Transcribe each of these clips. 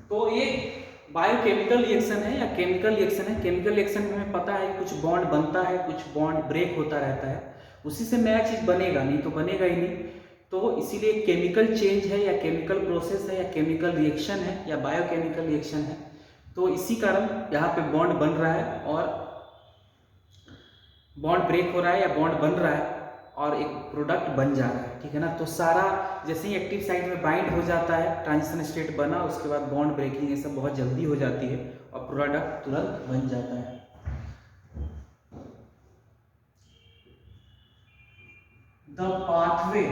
तो ये biochemical reaction है या केमिकल रिएक्शन है। केमिकल रिएक्शन में हमें पता है कुछ बॉन्ड बनता है, कुछ बॉन्ड ब्रेक होता रहता है, उसी से नया चीज बनेगा, नहीं तो बनेगा ही नहीं। तो इसीलिए केमिकल चेंज है या केमिकल प्रोसेस है या केमिकल रिएक्शन है या बायोकेमिकल रिएक्शन है। तो इसी कारण यहाँ पे बॉन्ड बन रहा है और बॉन्ड ब्रेक हो रहा है या बॉन्ड बन रहा है और एक प्रोडक्ट बन जा रहा है, ठीक है ना। तो सारा जैसे ही एक्टिव साइट में बाइंड हो जाता है, ट्रांजिशन स्टेट बना, उसके बाद बॉन्ड ब्रेकिंग ये सब बहुत जल्दी हो जाती है और प्रोडक्ट तुरंत बन जाता है। The pathway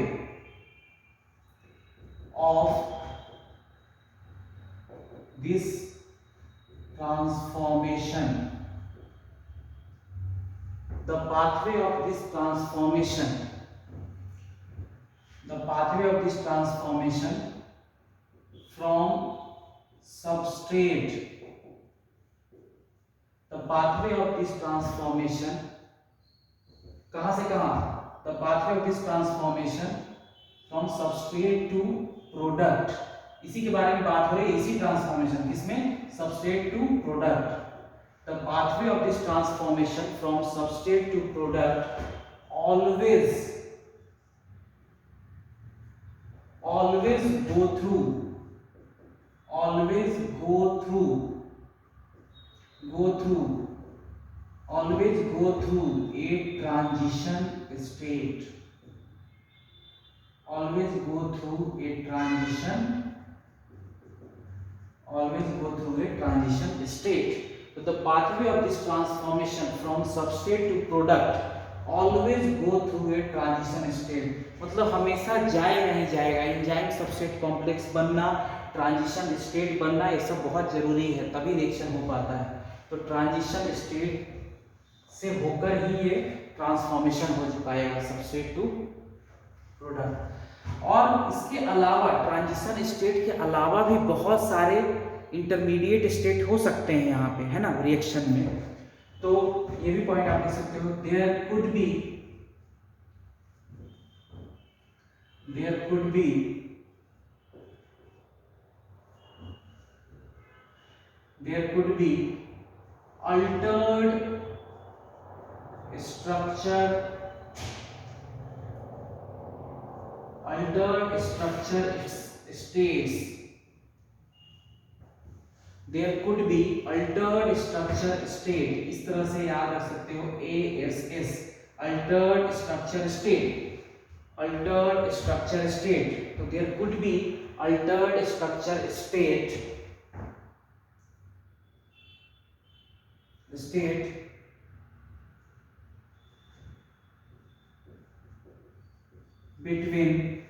of this transformation, the pathway of this transformation, the pathway of this transformation from substrate, the pathway of this transformation कहां से कहां, the pathway of this transformation from substrate to product, इसी के बारे में बात हो रही है, इसी ट्रांसफॉर्मेशन किसमें, substrate to product। The pathway of this transformation from substrate to product always go through always go through a transition state, always go through a transition state। So the pathway of this transformation from substrate to product always go through a transition state, मतलब हमेशा जाएगा ही जाएगा। Enzyme substrate complex बनना, transition state बनना, ये सब बहुत जरूरी है, तभी रिएक्शन हो पाता है। तो ट्रांजिशन स्टेट से होकर ही ये ट्रांसफॉर्मेशन हो पाएगा सबस्ट्रेट टू प्रोडक्ट। और इसके अलावा ट्रांजिशन स्टेट के अलावा भी बहुत सारे इंटरमीडिएट स्टेट हो सकते हैं यहाँ पे, है ना, रिएक्शन में। तो ये भी पॉइंट आप देख सकते हो, there could be altered structure states, there could be altered structure state, इस तरह से याद रख सकते हो, ASS, altered structure state। तो there could be altered structure state between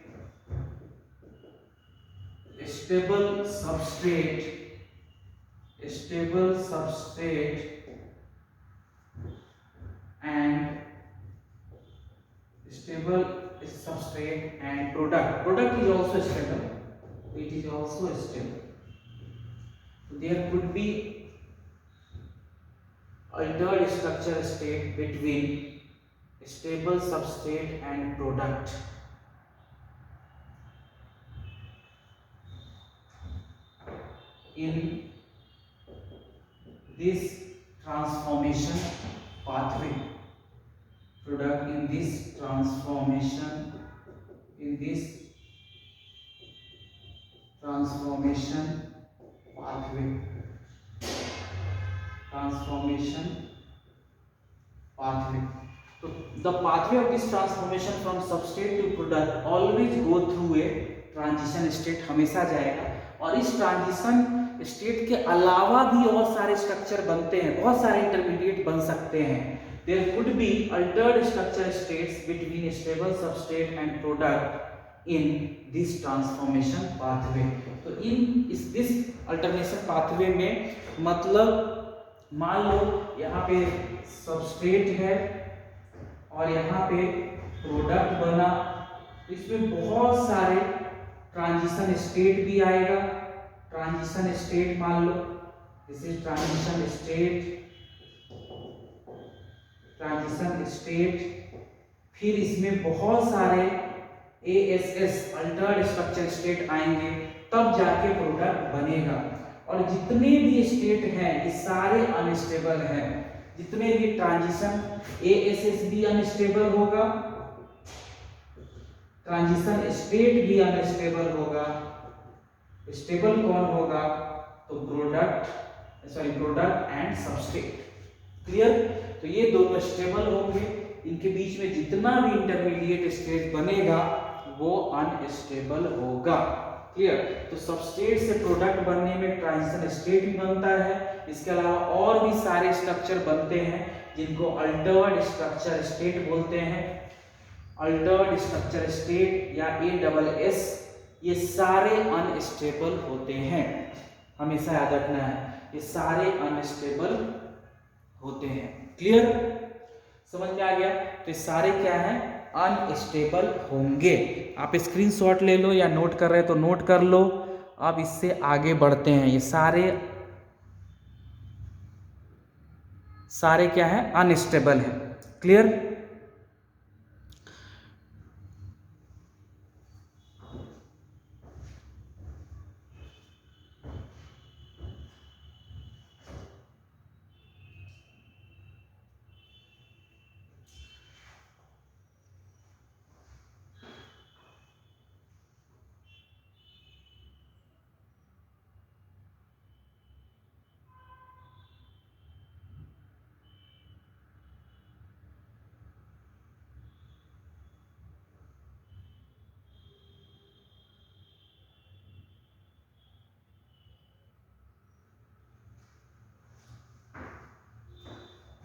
stable substrate and product is also stable, so there could be altered structure state between stable substrate and product in this transformation pathway, तो the pathway of this transformation from substrate to product always go through a transition state, हमेशा जाएगा। और इस transition state के अलावा भी और सारे स्ट्रक्चर बनते हैं, बहुत सारे इंटरमीडिएट बन सकते हैं। There could be altered structure states between stable substrate and product in this transformation pathway। तो this alternation pathway में मतलब मान लो यहाँ पे सबस्ट्रेट है और यहाँ पे प्रोडक्ट बना, इसमें बहुत सारे ट्रांजिशन स्टेट भी आएगा। ट्रांजिशन स्टेट मान लो, दिस इज ट्रांजिशन स्टेट, फिर इसमें बहुत सारे ASS अल्टर्ड स्ट्रक्चर स्टेट आएंगे, तब जाके प्रोडक्ट बनेगा। और जितने भी स्टेट हैं ये सारे अनस्टेबल हैं। जितने भी ट्रांजिशन ASS भी अनस्टेबल होगा, ट्रांजिशन स्टेट भी अनस्टेबल होगा। स्टेबल कौन होगा? तो प्रोडक्ट एंड सबस्ट्रेट। क्लियर? तो ये दोनों स्टेबल होंगे, इनके बीच में जितना भी इंटरमीडिएट स्टेट बनेगा वो अनस्टेबल होगा। क्लियर? तो सबस्ट्रेट से प्रोडक्ट बनने में ट्रांजिशन स्टेट भी बनता है, इसके अलावा और भी सारे स्ट्रक्चर बनते हैं जिनको अल्टर्ड स्ट्रक्चर स्टेट बोलते हैं। अल्टर्ड स्ट्रक्चर स्टेट या ASS, ये सारे अनस्टेबल होते हैं, हमेशा याद रखना है, ये सारे अनस्टेबल होते हैं। क्लियर? समझ में आ गया? तो ये सारे क्या हैं? अनस्टेबल होंगे। आप स्क्रीनशॉट ले लो या नोट कर रहे हो तो नोट कर लो। अब इससे आगे बढ़ते हैं। ये सारे क्या हैं? अनस्टेबल हैं। क्लियर?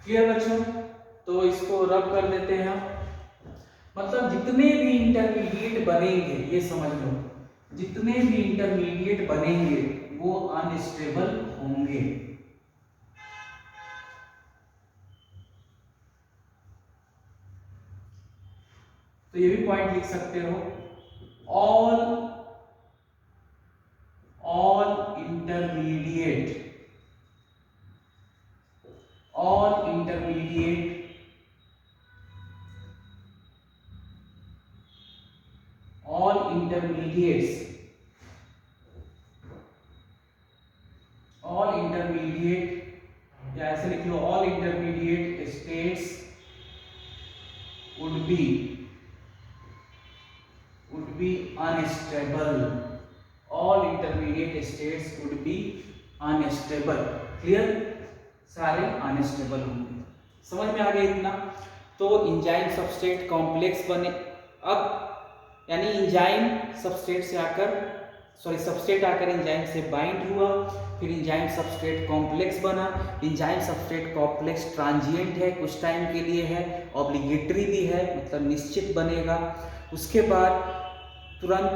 क्लियर बच्चों? तो इसको रब कर देते हैं हम। मतलब जितने भी इंटरमीडिएट बनेंगे, ये समझ लो, जितने भी इंटरमीडिएट बनेंगे वो अनस्टेबल होंगे। तो ये भी पॉइंट लिख सकते हो, ऑल इंटरमीडिएट या ऐसे लिख लो, all intermediate states would be unstable. All intermediate states would be unstable. Clear? सारे अनस्टेबल होंगे। समझ में आ गया इतना? तो इंजाइम सबस्ट्रेट कॉम्प्लेक्स बने। अब यानी इंजाइम सबस्ट्रेट से आकर सबस्ट्रेट आकर इंजाइम से बाइंड हुआ, फिर इंजाइम सबस्ट्रेट कॉम्प्लेक्स बना। इंजाइम सबस्ट्रेट कॉम्प्लेक्स ट्रांजिएंट है, कुछ टाइम के लिए है, ऑब्लिगेटरी भी है, मतलब निश्चित बनेगा। उसके बाद तुरंत,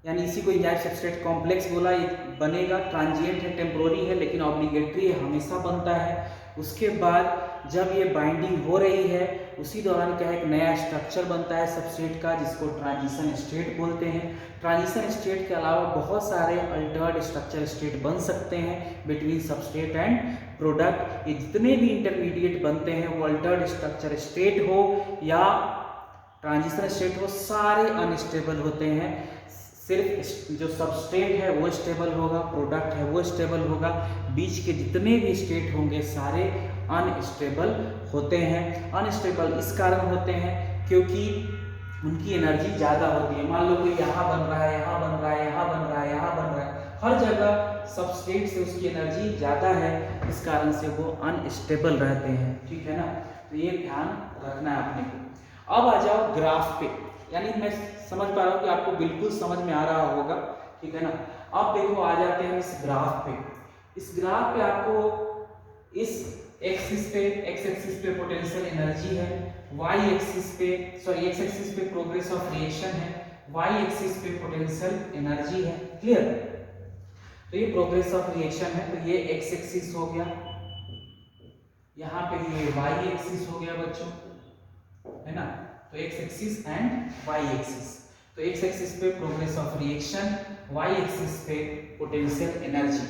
यानी इसी को इंजाइम सबस्ट्रेट कॉम्प्लेक्स बोला, ये बनेगा, ट्रांजिएंट है, टेम्पोररी है, लेकिन ऑब्लिगेटरी है, हमेशा बनता है। उसके बाद जब ये बाइंडिंग हो रही है उसी दौरान क्या है, एक नया स्ट्रक्चर बनता है सबस्ट्रेट का, जिसको ट्रांजिशन स्टेट बोलते हैं। ट्रांजिशन स्टेट के अलावा बहुत सारे अल्टर्ड स्ट्रक्चर स्टेट बन सकते हैं बिटवीन सबस्ट्रेट एंड प्रोडक्ट। ये जितने भी इंटरमीडिएट बनते हैं वो अल्टर्ड स्ट्रक्चर स्टेट हो या ट्रांजिशन स्टेट हो, सारे अनस्टेबल होते हैं। सिर्फ जो सबस्ट्रेट है वो स्टेबल होगा, प्रोडक्ट है वो स्टेबल होगा, बीच के जितने भी स्टेट होंगे सारे अनस्टेबल होते हैं। अनस्टेबल इस कारण होते हैं क्योंकि उनकी एनर्जी ज़्यादा होती है। मान लो कोई यहाँ बन रहा है, यहाँ बन रहा है, यहाँ बन रहा है, यहाँ बन रहा है, हर जगह सबस्ट्रेट से उसकी एनर्जी ज़्यादा है, इस कारण से वो अनस्टेबल रहते हैं। ठीक है ना? तो ये ध्यान रखना है अपने को। अब आ जाओ ग्राफ पे, यानी मैं समझ पा रहा हूँ कि आपको बिल्कुल समझ में आ रहा होगा। ठीक है ना? अब देखो आ जाते हैं इस ग्राफ पे। इस ग्राफ पे आपको इस एक्स एक्सिस पे पोटेंशियल एनर्जी है, वाई एक्सिस पे प्रोग्रेस ऑफ रिएक्शन है, वाई एक्सिस पे पोटेंशियल एनर्जी है। क्लियर? तो ये प्रोग्रेस ऑफ रिएक्शन है, तो ये एक्स एक्सिस हो गया, यहाँ पे ये वाई एक्सिस हो गया बच्चों, है ना? तो x axis and y axis. तो एक्स एक्सिस पे progress of reaction, y axis पे पोटेंशियल एनर्जी।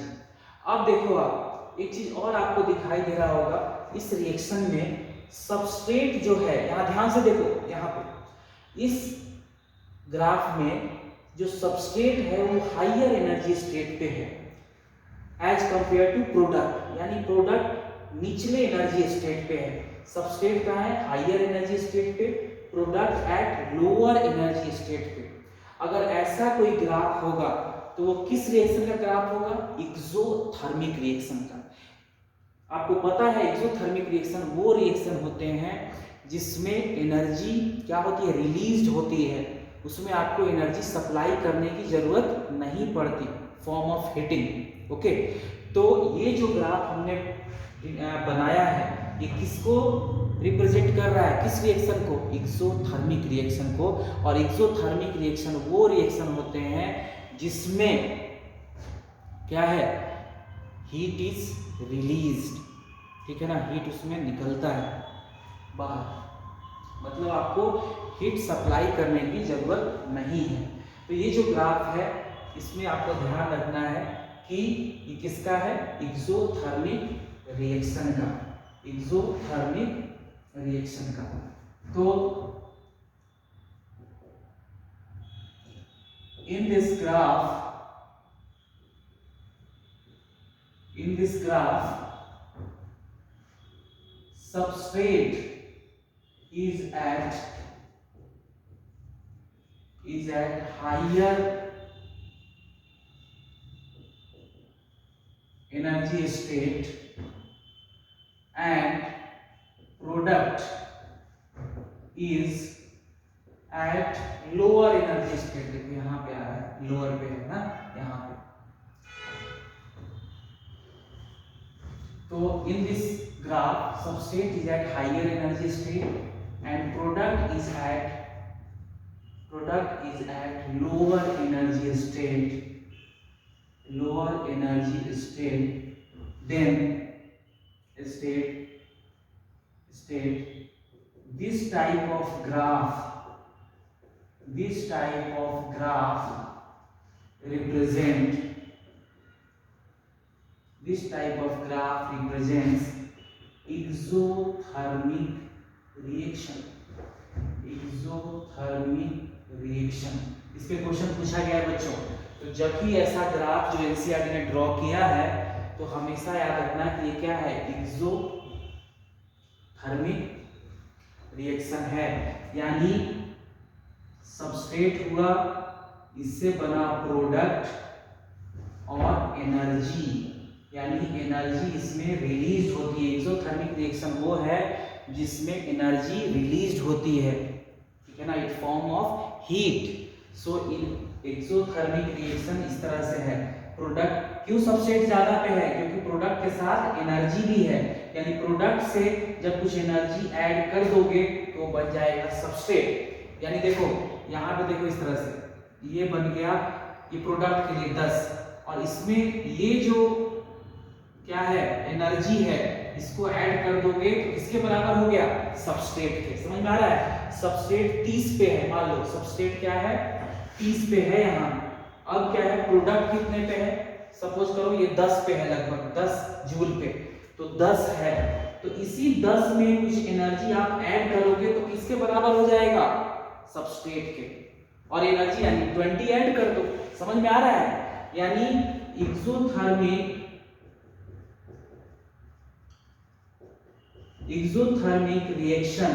अब देखो आप एक चीज और आपको दिखाई दे रहा होगा, इस रिएक्शन में सबस्ट्रेट जो है, यहां ध्यान से देखो, यहाँ पे इस ग्राफ में जो सबस्ट्रेट है वो हायर एनर्जी स्टेट पे है, एज कंपेयर टू प्रोडक्ट, यानी प्रोडक्ट निचले एनर्जी स्टेट पे है, सबस्ट्रेट कहाँ है, हायर एनर्जी स्टेट पे, product at lower energy state पे। अगर ऐसा कोई ग्राफ होगा तो वो किस रिएक्शन का ग्राफ होगा, एक्सोथर्मिक रिएक्शन का। आपको पता है एक्सोथर्मिक रिएक्शन वो रिएक्शन होते हैं जिसमें एनर्जी क्या होती है, रिलीज्ड होती है, उसमें आपको एनर्जी सप्लाई करने की जरूरत नहीं पड़ती, फॉर्म ऑफ हीटिंग। ओके, तो ये जो ग्राफ हमने बनाया है ये किसको रिप्रेजेंट कर रहा है, किस रिएक्शन को, एक्सोथर्मिक रिएक्शन को। और एक्सोथर्मिक रिएक्शन वो रिएक्शन होते हैं जिसमें क्या है, हीट इज रिलीज्ड, ठीक है ना, हीट उसमें निकलता है बाहर, मतलब आपको हीट सप्लाई करने की जरूरत नहीं है। तो ये जो ग्राफ है इसमें आपको ध्यान रखना है कि ये किसका है, एक्सोथर्मिक रिएक्शन का, एक्सोथर्मिक रिएक्शन का। तो in this graph substrate is at higher energy state and product is at lower energy state। देखिए यहाँ पे आ रहा है, लोअर पे है ना, यहाँ पे। तो in this graph substrate is at higher energy state and product is at lower energy state, then state this type of graph represents exothermic reaction। इस पे क्वेश्चन पूछा गया है बच्चों, तो जब भी ऐसा ग्राफ जो एनसीईआरटी ने ड्रॉ किया है तो हमेशा याद रखना कि ये क्या है, एक्सोथर्मिक रिएक्शन है, यानी सबस्ट्रेट हुआ, इससे बना प्रोडक्ट और एनर्जी, यानी एनर्जी इसमें रिलीज होती है। एक्सोथर्मिक रिएक्शन वो है जिसमें एनर्जी रिलीज होती है, ठीक है ना, it form of heat. So in exothermic reaction इस तरह से है। प्रोडक्ट क्यों सबस्ट्रेट ज्यादा पे है, क्योंकि प्रोडक्ट के साथ एनर्जी भी है, यानी प्रोडक्ट से जब कुछ एनर्जी ऐड कर दोगे तो बन जाएगा सबस्ट्रेट। यानी देखो यहाँ पे देखो इस तरह से ये बन गया, ये प्रोडक्ट के लिए 10, और इसमें ये जो क्या है एनर्जी है इसको ऐड कर दोगे तो किसके बराबर हो गया, सबस्ट्रेट के। समझ में आ रहा है, सबस्ट्रेट 30 पे है, मान लो सबस्ट्रेट क्या है 30 पे है यहाँ। अब क्या है, प्रोडक्ट कितने पे है, सपोज करो ये 10 पे है, लगभग 10 जूल पे, तो 10 है, तो इसी 10 में कुछ एनर्जी आप ऐड करोगे तो किसके बराबर हो जाएगा, सबस्ट्रेट के। और एनर्जी यानी 20 ऐड कर दो। समझ में आ रहा है, यानी exothermic reaction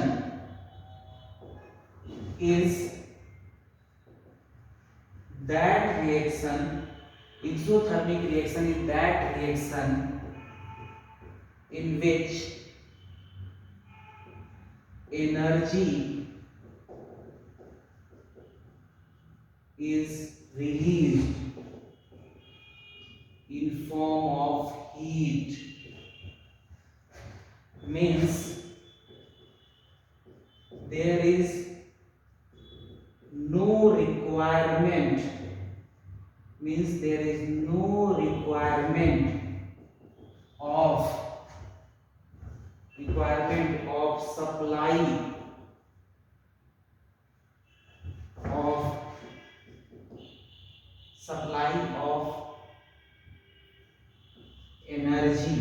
is that reaction, exothermic reaction is that reaction in which energy is released in form of heat, means there is no requirement, of supply of energy,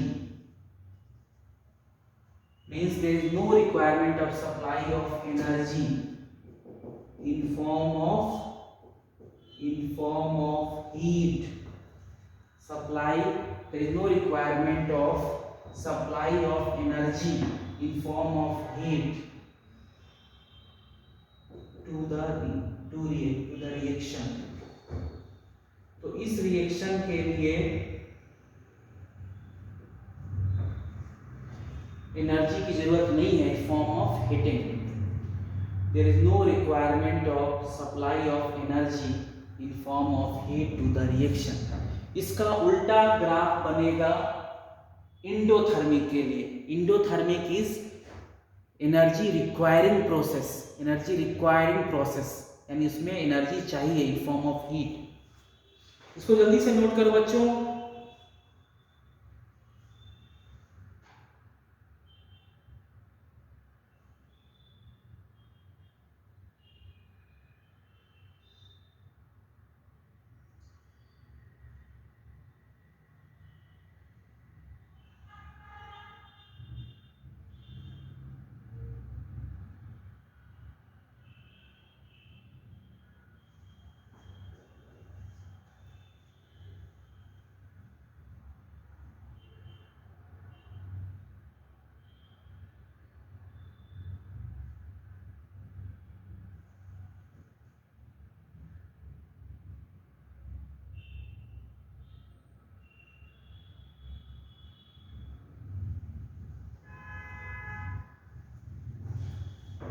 means there is no requirement of supply of energy in form of heat supply, there is no requirement of supply of energy in form of heat to the reaction. तो इस reaction के लिए energy की जरूरत नहीं है form of heating. There is no requirement of supply of energy in form of heat to the reaction. इसका उल्टा ग्राफ बनेगा इंडोथर्मिक के लिए. Endothermic is energy requiring process. Energy requiring process यानी उसमें एनर्जी चाहिए इन फॉर्म ऑफ हीट. इसको जल्दी से नोट करो बच्चों.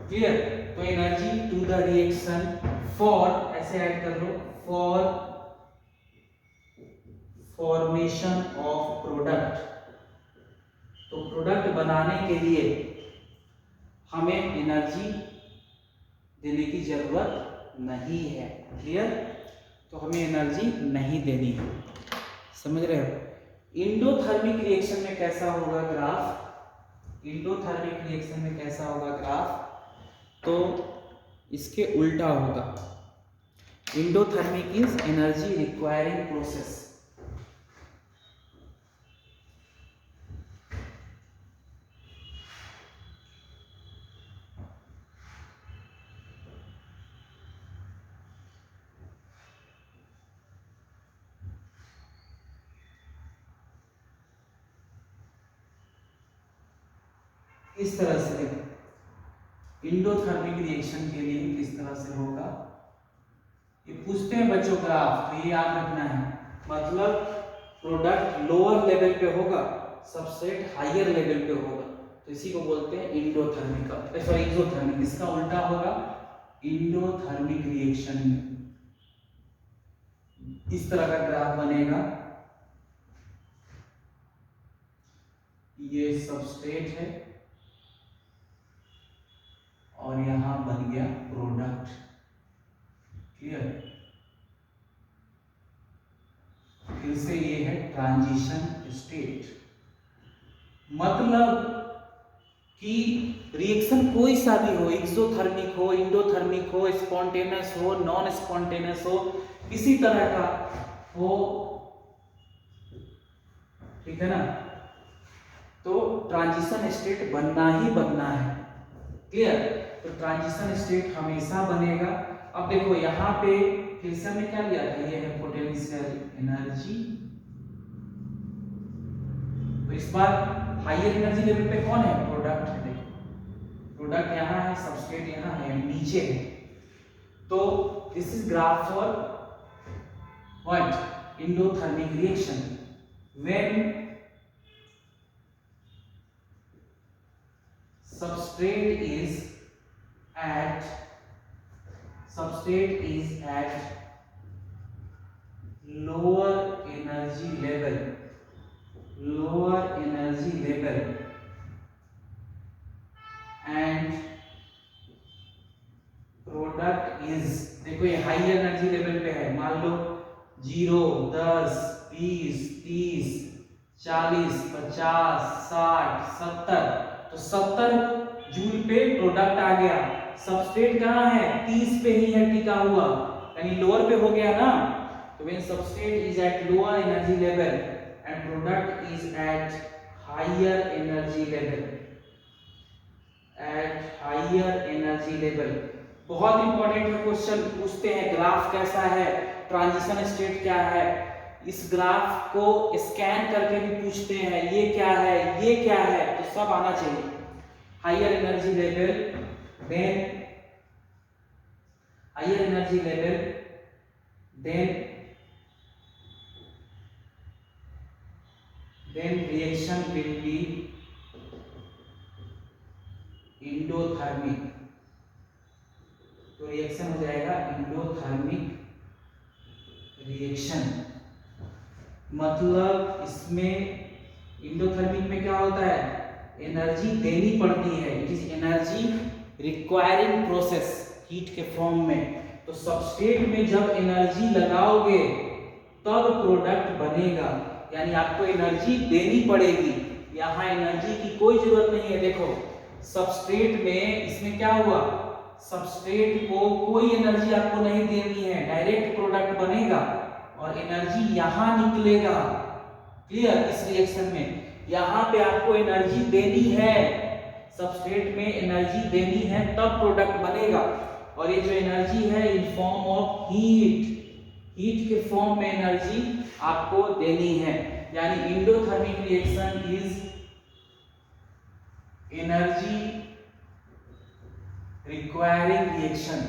क्लियर. तो energy to the reaction for, ऐसे ऐड कर लो, फॉर फॉर्मेशन ऑफ प्रोडक्ट. तो प्रोडक्ट बनाने के लिए हमें एनर्जी देने की जरूरत नहीं है. क्लियर. तो हमें एनर्जी नहीं देनी है. समझ रहे हो. इंडोथर्मिक रिएक्शन में कैसा होगा ग्राफ. इंडोथर्मिक रिएक्शन में कैसा होगा ग्राफ, तो इसके उल्टा होगा. Endothermic is energy requiring process. इस तरह से इंडोथर्मिक रिएक्शन के लिए किस तरह से होगा ये पूछते हैं बच्चों ग्राफ. तो ये याद रखना है. मतलब प्रोडक्ट लोअर लेवल पे होगा, सबस्ट्रेट हायर लेवल पे होगा. तो इसी को बोलते हैं इंडोथर्मिक, सॉरी एक्सोथर्मिक. इसका उल्टा होगा इंडोथर्मिक रिएक्शन में. इस तरह का ग्राफ बनेगा. ये सबस्ट्रेट है और यहां बन गया प्रोडक्ट. क्लियर. फिर से ये है ट्रांजिशन स्टेट. मतलब कि रिएक्शन कोई सा भी हो, एक्सोथर्मिक हो, इंडोथर्मिक हो, स्पॉन्टेनियस हो, नॉन स्पॉन्टेनियस हो, किसी तरह का हो, ठीक है ना. तो ट्रांजिशन स्टेट बनना ही बनना है. क्लियर. तो ट्रांजिशन स्टेट हमेशा बनेगा. अब देखो यहाँ पे फिर से हमने क्या लिया था, ये है पोटेंशियल एनर्जी. तो इस बार हायर एनर्जी लेवल पे कौन है, प्रोडक्ट है. देखो प्रोडक्ट यहाँ है, सबस्ट्रेट यहाँ है, नीचे है. तो this is graph for what, endothermic reaction. When substrate is at lower energy level and product is, देखो ये हाई एनर्जी लेवल पे है. मान लो 0, 10, 20, 30, 40, 50, 60, 70. तो 70 जूल पे प्रोडक्ट आ गया. सबस्ट्रेट कहाँ है, 30 पे ही है टिका हुआ, यानी लोअर पे हो गया ना. तो when substrate is at lower energy level and product is at higher energy level. बहुत इंपॉर्टेंट है. क्वेश्चन पूछते हैं ग्राफ कैसा है, ट्रांजिशन स्टेट क्या है, इस ग्राफ को स्कैन करके भी पूछते हैं ये क्या है, ये क्या है, तो सब आना चाहिए। Higher energy level, then higher energy level, then reaction will be endothermic, तो रिएक्शन हो जाएगा एंडोथर्मिक रिएक्शन। मतलब इसमें एंडोथर्मिक में क्या होता है, एनर्जी देनी पड़ती है, it is energy requiring process heat के फॉर्म में। तो सबस्ट्रेट में जब एनर्जी लगाओगे तब प्रोडक्ट बनेगा, यानी आपको एनर्जी देनी पड़ेगी। यहाँ एनर्जी की कोई जरूरत नहीं है। देखो सबस्ट्रेट में इसमें क्या हुआ, सबस्ट्रेट को कोई एनर्जी आपको नहीं देनी है, डायरेक्ट प्रोडक्ट बनेगा और एनर्जी यहाँ निकलेगा। क्लियर, इस रिएक्शन में यहाँ पे आपको एनर्जी देनी है, सबस्ट्रेट में एनर्जी देनी है तब प्रोडक्ट बनेगा। और ये जो एनर्जी है इन फॉर्म ऑफ हीट, हीट के फॉर्म में एनर्जी आपको देनी है। यानी endothermic reaction is energy requiring reaction.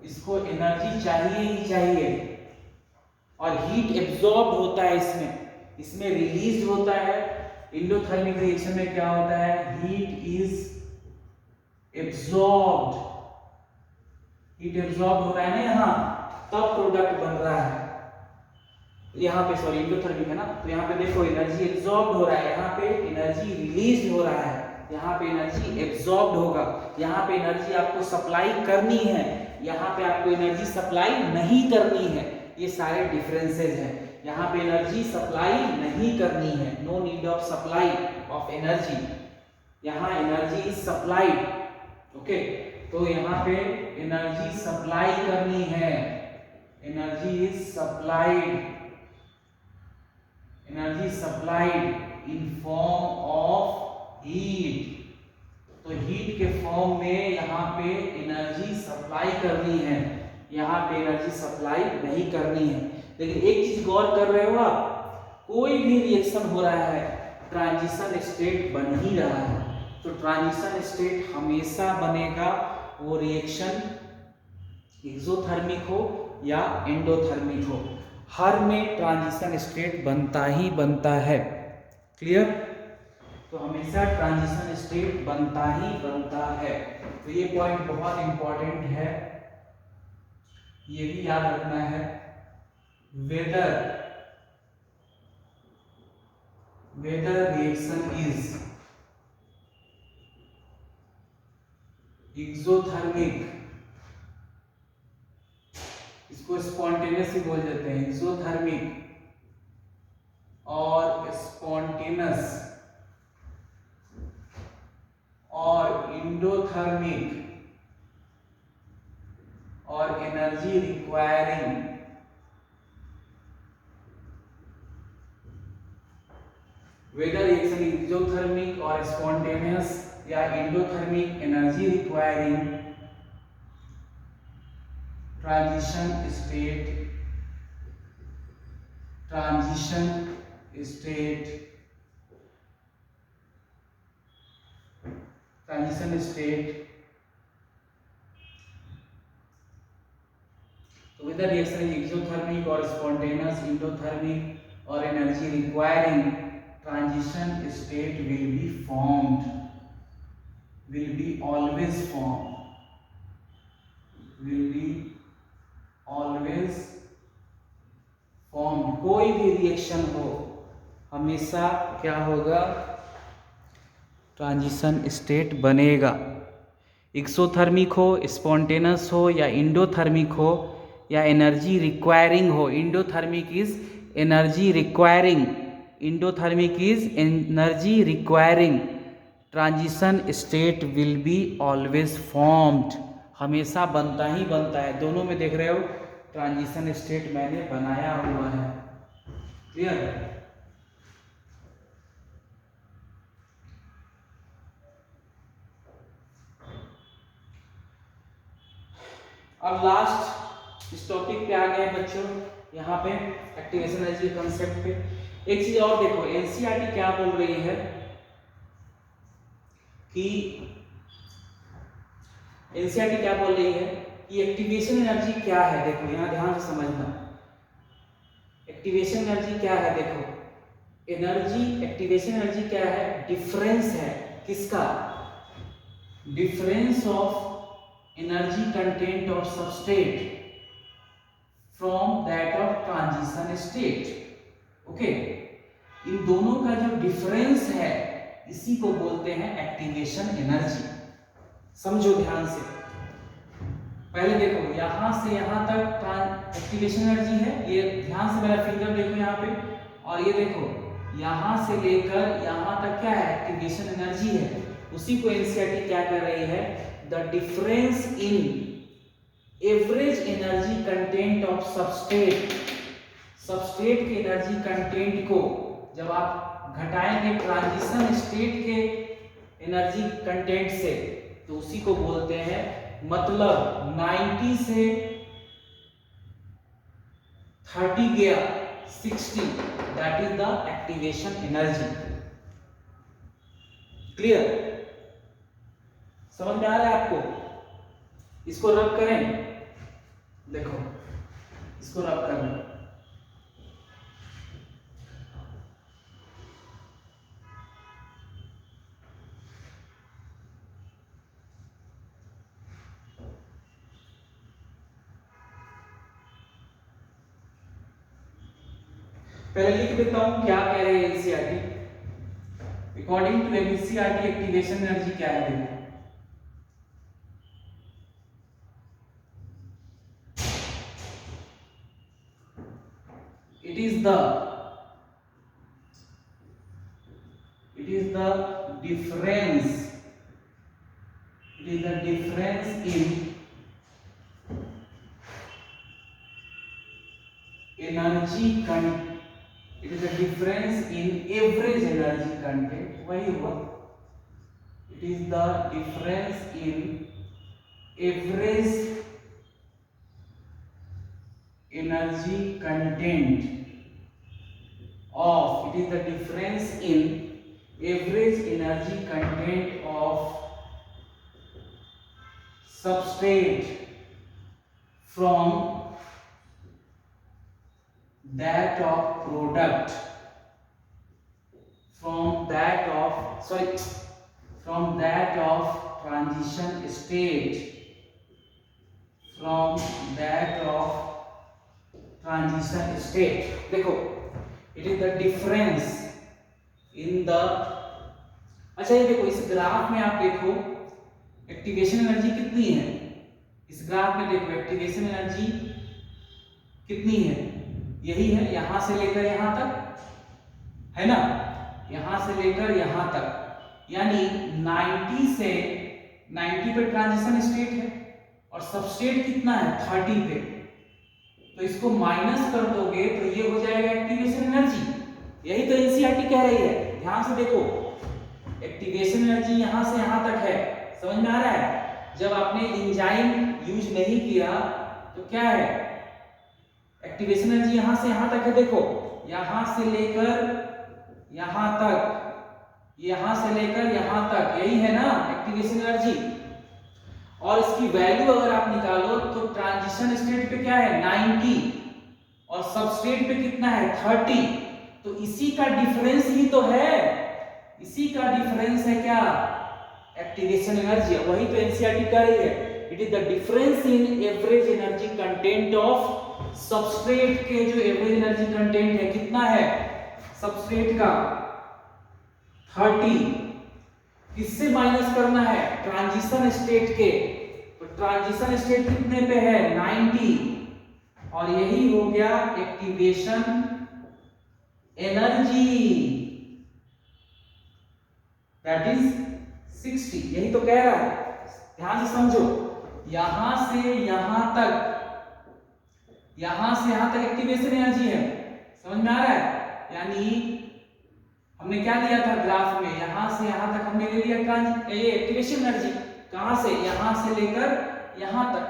इसको एनर्जी चाहिए ही चाहिए और हीट एब्जॉर्ब होता है इसमें रिलीज होता है। एंडोथर्मिक रिएक्शन में क्या होता है, heat is absorbed, heat absorb हो रहा है ना यहाँ, तब प्रोडक्ट बन रहा है। यहाँ पे सॉरी एंडोथर्मिक है ना, तो यहाँ पे देखो एनर्जी एब्जॉर्ब हो रहा है, यहाँ पे एनर्जी रिलीज हो रहा है, यहाँ पे एनर्जी एब्जॉर्ब होगा, यहाँ पे एनर्जी आपको सप्लाई करनी है, यहाँ पे आपको एनर्जी सप्लाई नहीं करनी है। ये सारे डिफरेंसेस हैं। यहाँ पे एनर्जी सप्लाई नहीं करनी है, no need of supply of energy, यहाँ एनर्जी इज सप्लाइड। ओके, तो यहाँ पे एनर्जी सप्लाई करनी है, energy is supplied, energy supplied in form of heat. तो हीट के फॉर्म में यहाँ पे एनर्जी सप्लाई करनी है, यहाँ पे एनर्जी सप्लाई नहीं करनी है। लेकिन एक चीज गौर कर रहे हो आप, कोई भी रिएक्शन हो रहा है ट्रांजिशन स्टेट बन ही रहा है। तो ट्रांजिशन स्टेट हमेशा बनेगा, वो रिएक्शन एक्सोथर्मिक हो या एंडोथर्मिक हो, हर में ट्रांजिशन स्टेट बनता ही बनता है। क्लियर, तो हमेशा ट्रांजिशन स्टेट बनता ही बनता है। तो ये पॉइंट बहुत इंपॉर्टेंट है, ये भी याद रखना है। वेदर रिएक्शन इज एक्सोथर्मिक, इसको स्पॉन्टेनियस भी बोल देते हैं, एक्सोथर्मिक और स्पॉन्टेनियस और एंडोथर्मिक और energy requiring. Whether reaction exothermic और स्पॉन्टेनियस या endothermic, energy requiring, transition state तो whether reaction is exothermic or spontaneous, endothermic or energy requiring, transition state will be formed, will be always formed, will be always formed। कोई भी reaction हो हमेशा क्या होगा, transition state बनेगा। Exothermic हो, spontaneous हो या एंडोथर्मिक हो या एनर्जी रिक्वायरिंग हो। Endothermic is energy requiring, endothermic is energy requiring, transition state will be always formed, हमेशा बनता ही बनता है। दोनों में देख रहे हो ट्रांजिशन स्टेट मैंने बनाया हुआ है। क्लियर, अब लास्ट इस टॉपिक पे आ गए बच्चों, यहाँ पे एक्टिवेशन एनर्जी के कंसेप्ट पे। एक चीज और देखो, एनसीईआरटी क्या बोल रही है कि एनसीईआरटी क्या बोल रही है कि एक्टिवेशन एनर्जी क्या है। देखो यहाँ ध्यान से समझना, एक्टिवेशन एनर्जी क्या है। देखो एनर्जी, एक्टिवेशन एनर्जी क्या है, डिफरेंस है किसका, difference of energy content of substrate from that of transition state. Okay, इन दोनों का जो डिफरेंस है इसी को बोलते हैं एक्टिवेशन एनर्जी। समझो ध्यान से, पहले देखो यहां से यहां तक एक्टिवेशन एनर्जी है, ये ध्यान से मेरा फिंगर देखो यहाँ पे, और ये देखो यहां से लेकर यहां तक क्या है, एक्टिवेशन एनर्जी है। उसी को एनसीईआरटी क्या कर रही है, the difference in average energy content of substrate, substrate के एनर्जी कंटेंट को जब आप घटाएंगे ट्रांजिशन स्टेट के एनर्जी कंटेंट से, तो उसी को बोलते हैं, मतलब 90 से 30 गया 60, that is the activation energy. Clear, समझ में आ रहा है आपको? इसको रब करें, देखो इसको रब करना, पहले लिख देता हूं क्या कह रहे हैं NCERT. According to NCERT activation energy क्या है, देखो it is the difference, it is the difference in energy it is the difference in average energy content, वही हुआ, it is the difference in average energy content of, it is the difference in average energy content of substrate from that of product, from that of transition state, from that of transition state. देखो it is the difference in the, अच्छा ये देखो इस graph में आप देखो activation energy कितनी है, इस ग्राफ में देखो एक्टिवेशन एनर्जी कितनी है, यही है, यहां से लेकर यहां तक है ना, यहां से लेकर यहां तक, यानी 90 से 90 पे ट्रांजिशन स्टेट है और सबस्टेट कितना है 30 पे, तो इसको माइनस कर दोगे तो ये हो जाएगा एक्टिवेशन एनर्जी। यही तो एनसीईआरटी कह रही है, ध्यान से देखो एक्टिवेशन एनर्जी यहां से यहां तक है, समझ में आ रहा है? जब आपने एंजाइम यूज नहीं किया तो क्या है, एक्टिवेशन एनर्जी यहां से यहां तक है, देखो यहां से लेकर यहां तक, यहां से लेकर यहां तक, यही है ना एक्टिवेशन एनर्जी। और इसकी वैल्यू अगर आप निकालो तो ट्रांजिशन स्टेट पे क्या है 90 और सबस्टेट पे कितना है 30, तो इसी का डिफरेंस ही तो है, इसी का डिफरेंस है क्या, एक्टिवेशन एनर्जी। वही तो एनसीईआरटी कह रही है, it is the difference in average energy content of substrate के, जो एवरेज एनर्जी कंटेंट है कितना है सबस्ट्रेट का 30, किससे माइनस करना है ट्रांजिशन स्टेट के, तो ट्रांजिशन स्टेट कितने पे है 90, और यही हो गया एक्टिवेशन एनर्जी, दैट इज 60, यही तो कह रहा है, ध्यान से समझो, यहां से यहां तक, यहां से यहां तक एक्टिवेशन एनर्जी है, समझ में आ रहा है? यानी हमने क्या लिया था ग्राफ में, यहां से यहां तक हमने ले लिया ये एक्टिवेशन एनर्जी, कहां से, यहां से लेकर यहां तक,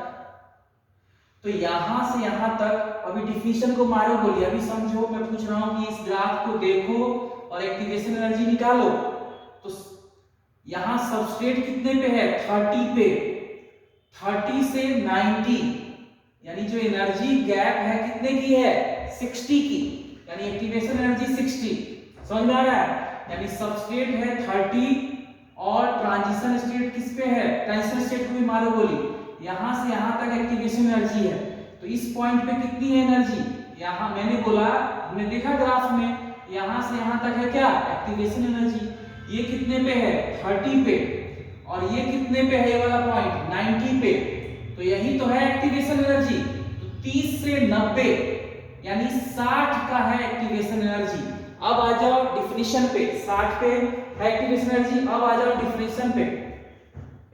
तो यहां से यहां तक अभी डिफिनेशन को मारो बोलिए, अभी समझो मैं पूछ रहा हूं कि इस ग्राफ को देखो और एक्टिवेशन एनर्जी निकालो। तो यहां सबस्ट्रेट कितने पे है, 30 पे, 30 से 90, यानी जो एनर्जी गैप है कितने की है, 60 की, यानी एक्टिवेशन एनर्जी 60। समझ में आ रहा है? यानी सबस्ट्रेट है 30 और ट्रांजिशन स्टेट किस पे है, ट्रांजिशन स्टेट को भी मारो बोली, यहां से यहां तक एक्टिवेशन एनर्जी है। तो इस पॉइंट पे कितनी है एनर्जी, यहां मैंने बोला, हमने देखा ग्राफ में, यहां से यहां तक है क्या, एक्टिवेशन एनर्जी। ये कितने पे है, 30 पे, और ये कितने पे है, ये वाला पॉइंट 90 पे। तो यही तो है एक्टिवेशन एनर्जी। तो 30 से 90 यानी 60 का है एक्टिवेशन एनर्जी। अब आ जाओ डिफिनीशन पे, 60 पे है एक्टिवेशन एनर्जी। अब आ जाओ डिफिनीशन पे,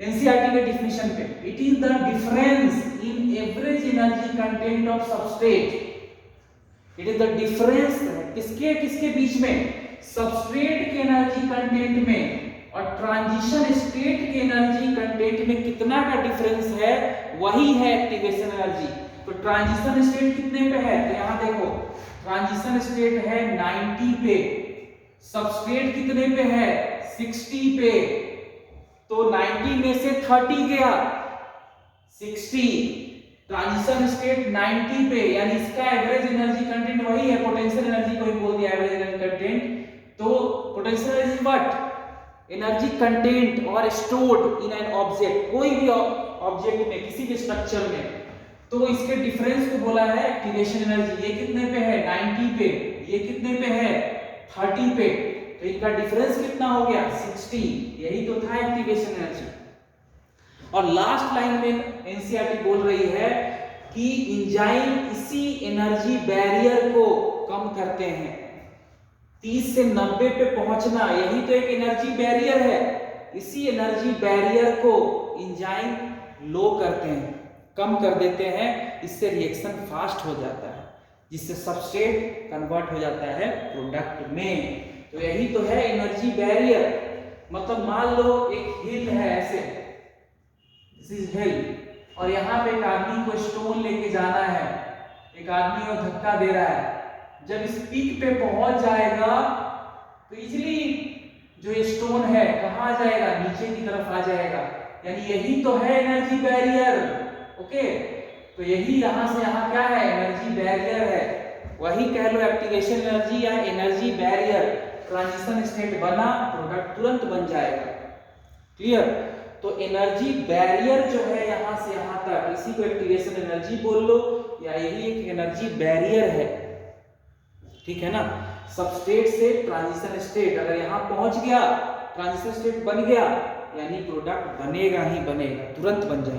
एनसीईआरटी के डिफिनीशन पे। It is the difference in average energy content of substrate. It is the difference किसके किसके बीच में, सबस्ट्रेट के एनर्जी कंटेंट में और ट्रांजिशन स्टेट के एनर्जी कंटेंट में कितना का डिफरेंस है, वही है एक्टिवेशन एनर्जी। तो ट्रांजिशन स्टेट कितने पे है, तो यहां देखो ट्रांजिशन स्टेट है 90 पे, सबस्ट्रेट कितने पे है, 60 पे। तो 90 में से 30 गया, 60, ट्रांजिशन स्टेट 90 पे, यानी इसका एवरेज एनर्जी कंटेंट वही है, पोटेंशियल एनर्जी को ही बोल दिया एवरेज एनर्जी कंटेंट। तो potential energy what, energy content और स्टोर्ड इन एन ऑब्जेक्ट, कोई भी ऑब्जेक्ट में, किसी भी स्ट्रक्चर में। तो इसके डिफरेंस को बोला है एक्टिवेशन एनर्जी। ये कितने पे है, 90 पे, ये कितने पे है, 30 पे। तो इनका डिफरेंस कितना हो गया, 60। यही तो था एक्टिवेशन एनर्जी। और लास्ट लाइन में एनसीईआरटी बोल रही है कि एंजाइम इसी एनर्जी बैरियर को कम करते हैं। 30 से 90 पे पहुंचना, यही तो एक एनर्जी बैरियर है। इसी एनर्जी बैरियर को एंजाइम लो करते हैं, कम कर देते हैं। इससे रिएक्शन फास्ट हो जाता है, जिससे सबस्ट्रेट कन्वर्ट हो जाता है प्रोडक्ट में। तो यही तो है एनर्जी बैरियर। मतलब मान लो एक हिल है ऐसे, दिस इज हिल, और यहाँ पे एक आदमी को स्टोन लेके जाना है, एक आदमी और धक्का दे रहा है। जब इस पीक पे पहुंच जाएगा तो इजीली जो ये स्टोन है कहां आ जाएगा, नीचे की तरफ आ जाएगा। यानी यही तो है एनर्जी बैरियर। ओके, तो यही यहां से यहां क्या है, एनर्जी बैरियर है। वही कह लो एक्टिवेशन एनर्जी या एनर्जी बैरियर। ट्रांजिशन स्टेट बना, प्रोडक्ट तुरंत बन जाएगा। क्लियर? तो एनर्जी बैरियर जो है यहां से यहां तक, इसी को एक्टिवेशन एनर्जी बोल लो, या यही एक एनर्जी बैरियर है। ठीक है ना? सबस्टेट से ट्रांजिशन स्टेट अगर यहां पहुंच गया, ट्रांजिशन स्टेट बन गया, यानी प्रोडक्ट बनेगा ही बनेगा, तुरंत बन जाएगा।